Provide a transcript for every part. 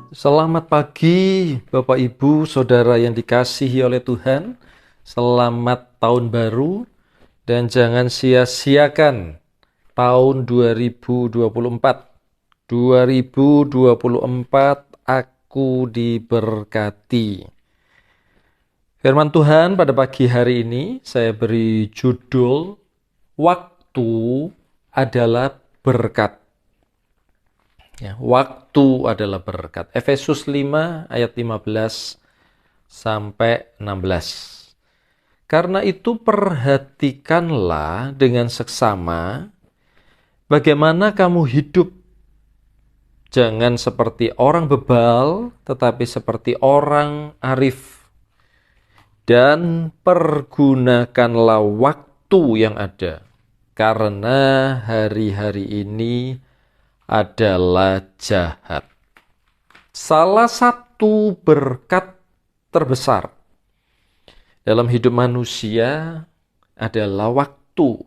Selamat pagi Bapak Ibu Saudara yang dikasihi oleh Tuhan. Selamat tahun baru dan jangan sia-siakan tahun 2024. 2024 aku diberkati. Firman Tuhan pada pagi hari ini saya beri judul Waktu adalah berkat. Ya, waktu adalah berkat. Efesus 5 ayat 15 sampai 16. Karena itu perhatikanlah dengan seksama bagaimana kamu hidup. Jangan seperti orang bebal, tetapi seperti orang arif. Dan pergunakanlah waktu yang ada. Karena hari-hari ini adalah jahat. Salah satu berkat terbesar dalam hidup manusia adalah waktu.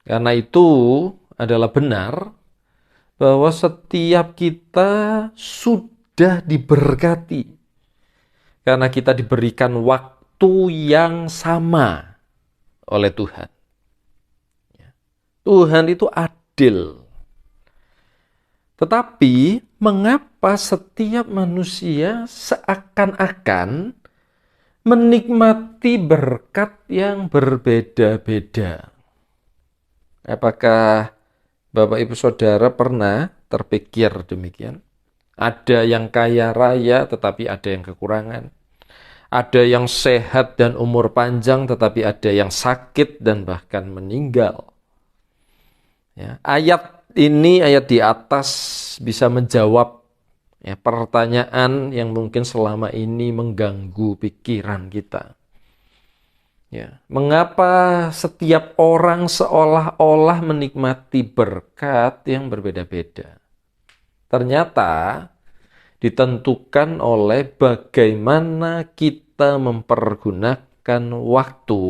Karena itu adalah benar bahwa setiap kita sudah diberkati. Karena kita diberikan waktu yang sama oleh Tuhan. Tuhan itu adil. Tetapi mengapa setiap manusia seakan-akan menikmati berkat yang berbeda-beda? Apakah Bapak Ibu Saudara pernah terpikir demikian? Ada yang kaya raya tetapi ada yang kekurangan. Ada yang sehat dan umur panjang tetapi ada yang sakit dan bahkan meninggal. Ya, ayat ini, ayat di atas bisa menjawab pertanyaan yang mungkin selama ini mengganggu pikiran kita. Ya, mengapa setiap orang seolah-olah menikmati berkat yang berbeda-beda? Ternyata ditentukan oleh bagaimana kita mempergunakan waktu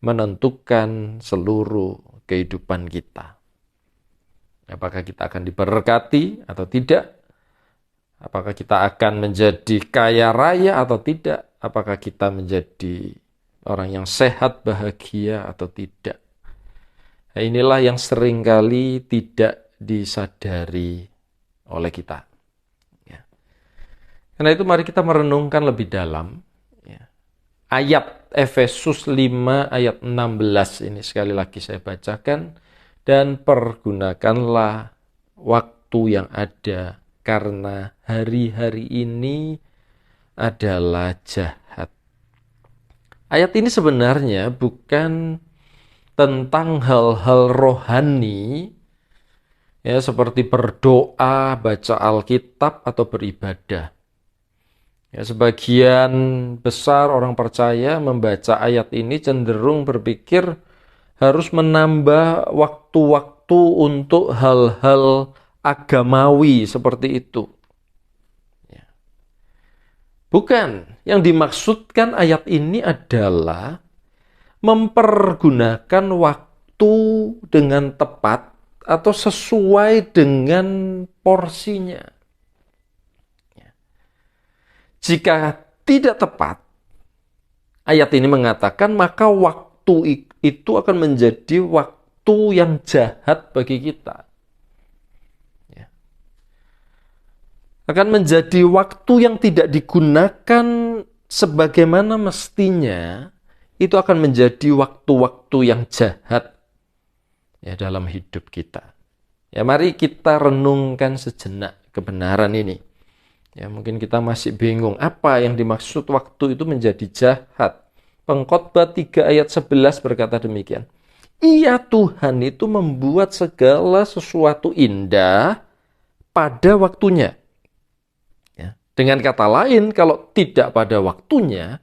menentukan seluruh kehidupan kita. Apakah kita akan diberkati atau tidak? Apakah kita akan menjadi kaya raya atau tidak? Apakah kita menjadi orang yang sehat, bahagia atau tidak? Nah, inilah yang seringkali tidak disadari oleh kita. Ya. Karena itu mari kita merenungkan lebih dalam. Ya. Ayat Efesus 5 ayat 16 ini sekali lagi saya bacakan. Dan pergunakanlah waktu yang ada karena hari-hari ini adalah jahat. Ayat ini sebenarnya bukan tentang hal-hal rohani, ya, seperti berdoa, baca Alkitab, atau beribadah. Ya, sebagian besar orang percaya membaca ayat ini cenderung berpikir harus menambah waktu-waktu untuk hal-hal agamawi seperti itu. Ya. Bukan, yang dimaksudkan ayat ini adalah mempergunakan waktu dengan tepat atau sesuai dengan porsinya. Ya. Jika tidak tepat, ayat ini mengatakan maka waktu itu akan menjadi waktu yang jahat bagi kita. Ya. Akan menjadi waktu yang tidak digunakan sebagaimana mestinya, itu akan menjadi waktu-waktu yang jahat ya dalam hidup kita. Ya, mari kita renungkan sejenak kebenaran ini. Ya, mungkin kita masih bingung apa yang dimaksud waktu itu menjadi jahat. Pengkhotbah 3 ayat 11 berkata demikian. Iya, Tuhan itu membuat segala sesuatu indah pada waktunya. Ya. Dengan kata lain, kalau tidak pada waktunya,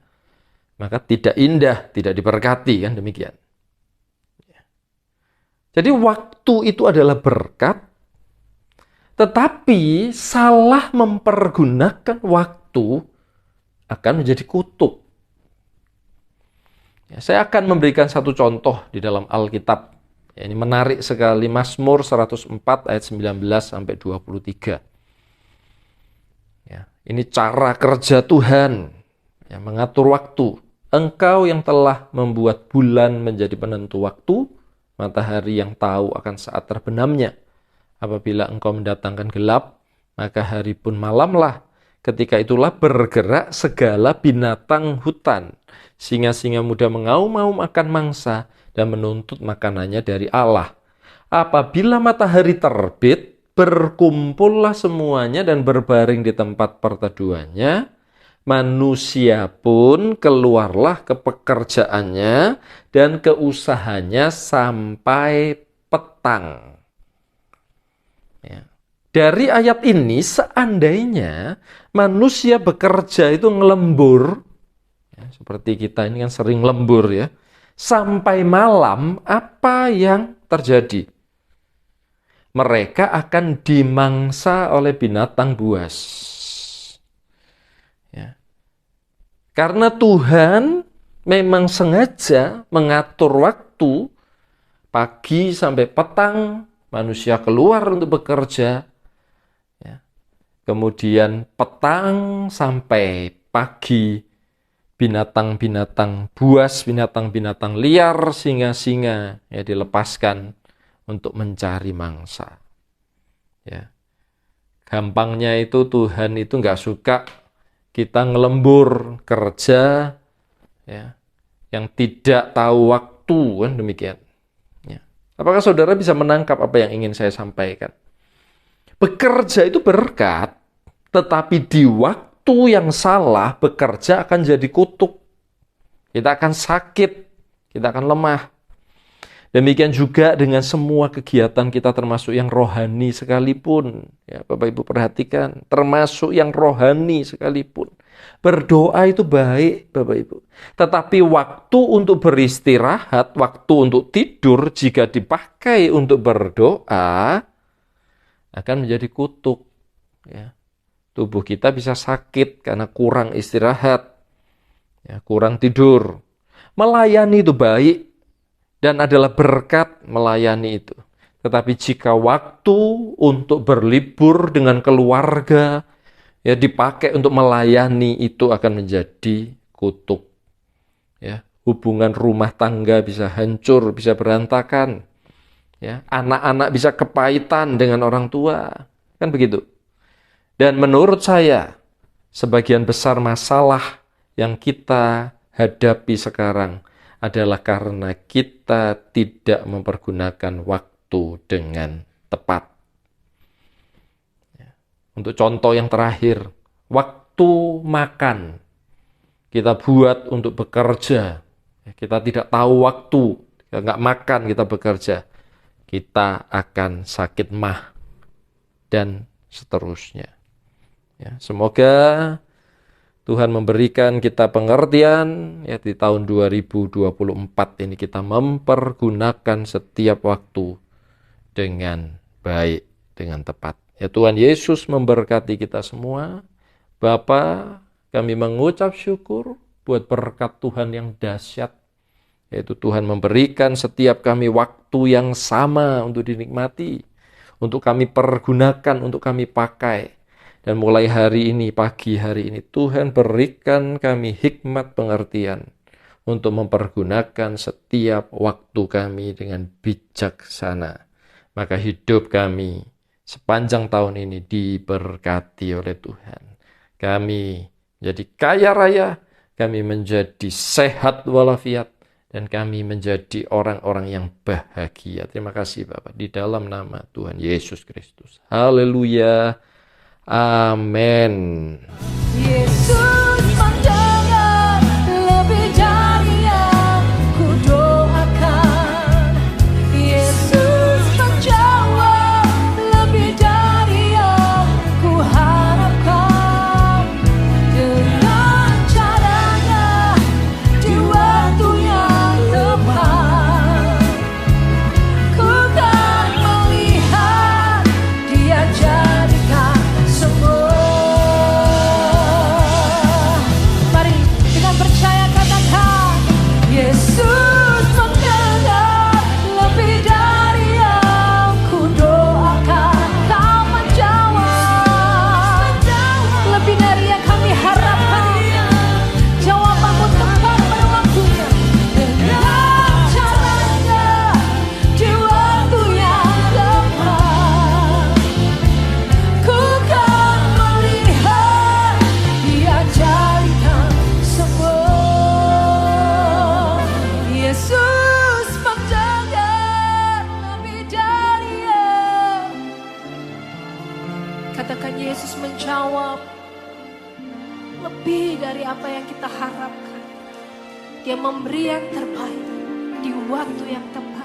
maka tidak indah, tidak diberkati, kan demikian. Jadi waktu itu adalah berkat, tetapi salah mempergunakan waktu akan menjadi kutuk. Ya, saya akan memberikan satu contoh di dalam Alkitab Ya, ini menarik sekali, Mazmur 104 ayat 19 sampai 23. Ya, ini cara kerja Tuhan yang mengatur waktu. Engkau yang telah membuat bulan menjadi penentu waktu, matahari yang tahu akan saat terbenamnya. Apabila engkau mendatangkan gelap, maka hari pun malamlah. Ketika itulah bergerak segala binatang hutan. Singa-singa muda mengaum-ngaum akan mangsa dan menuntut makanannya dari Allah. Apabila matahari terbit, berkumpullah semuanya dan berbaring di tempat perteduhannya. Manusia pun keluarlah ke pekerjaannya dan ke usahanya sampai petang. Ya. Dari ayat ini, seandainya manusia bekerja itu ngelembur, ya, seperti kita ini kan sering lembur ya, sampai malam, apa yang terjadi? Mereka akan dimangsa oleh binatang buas. Ya. Karena Tuhan memang sengaja mengatur waktu, pagi sampai petang, manusia keluar untuk bekerja. Ya. Kemudian petang sampai pagi, binatang-binatang buas, binatang-binatang liar, singa-singa ya dilepaskan untuk mencari mangsa. Ya. Gampangnya itu Tuhan itu nggak suka kita ngelembur kerja ya, yang tidak tahu waktu, kan demikian. Ya. Apakah saudara bisa menangkap apa yang ingin saya sampaikan? Bekerja itu berkat, tetapi di waktu yang salah bekerja akan jadi kutuk. Kita akan sakit, kita akan lemah. Demikian juga dengan semua kegiatan kita termasuk yang rohani sekalipun. Ya, Bapak Ibu perhatikan, termasuk yang rohani sekalipun. Berdoa itu baik, Bapak Ibu. Tetapi waktu untuk beristirahat, waktu untuk tidur jika dipakai untuk berdoa akan menjadi kutuk. Ya. Tubuh kita bisa sakit karena kurang istirahat, ya, kurang tidur. Melayani itu baik dan adalah berkat melayani itu. Tetapi jika waktu untuk berlibur dengan keluarga ya dipakai untuk melayani, itu akan menjadi kutuk. Ya, hubungan rumah tangga bisa hancur, bisa berantakan. Ya, anak-anak bisa kepahitan dengan orang tua. Kan begitu. Dan menurut saya, sebagian besar masalah yang kita hadapi sekarang adalah karena kita tidak mempergunakan waktu dengan tepat. Untuk contoh yang terakhir, waktu makan kita buat untuk bekerja. Kita tidak tahu waktu, kita nggak makan, kita bekerja. Kita akan sakit mah dan seterusnya. Ya, semoga Tuhan memberikan kita pengertian ya di tahun 2024 ini kita mempergunakan setiap waktu dengan baik, dengan tepat. Ya, Tuhan Yesus memberkati kita semua. Bapa, kami mengucap syukur buat berkat Tuhan yang dahsyat, yaitu Tuhan memberikan setiap kami waktu yang sama untuk dinikmati, untuk kami pergunakan, untuk kami pakai. Dan mulai hari ini, pagi hari ini, Tuhan berikan kami hikmat pengertian untuk mempergunakan setiap waktu kami dengan bijaksana. Maka hidup kami sepanjang tahun ini diberkati oleh Tuhan. Kami menjadi kaya raya, kami menjadi sehat walafiat, dan kami menjadi orang-orang yang bahagia. Terima kasih Bapak, di dalam nama Tuhan Yesus Kristus. Haleluya. Amin. Yesus mendengar lebih dari yang kudoakan. Yesus menjawab lebih dari yang kuharapkan. Dengan caranya di waktu yang tepat, ku kan melihat Dia jadikan semua Dan Yesus menjawab, lebih dari apa yang kita harapkan. Dia memberi yang terbaik di waktu yang tepat.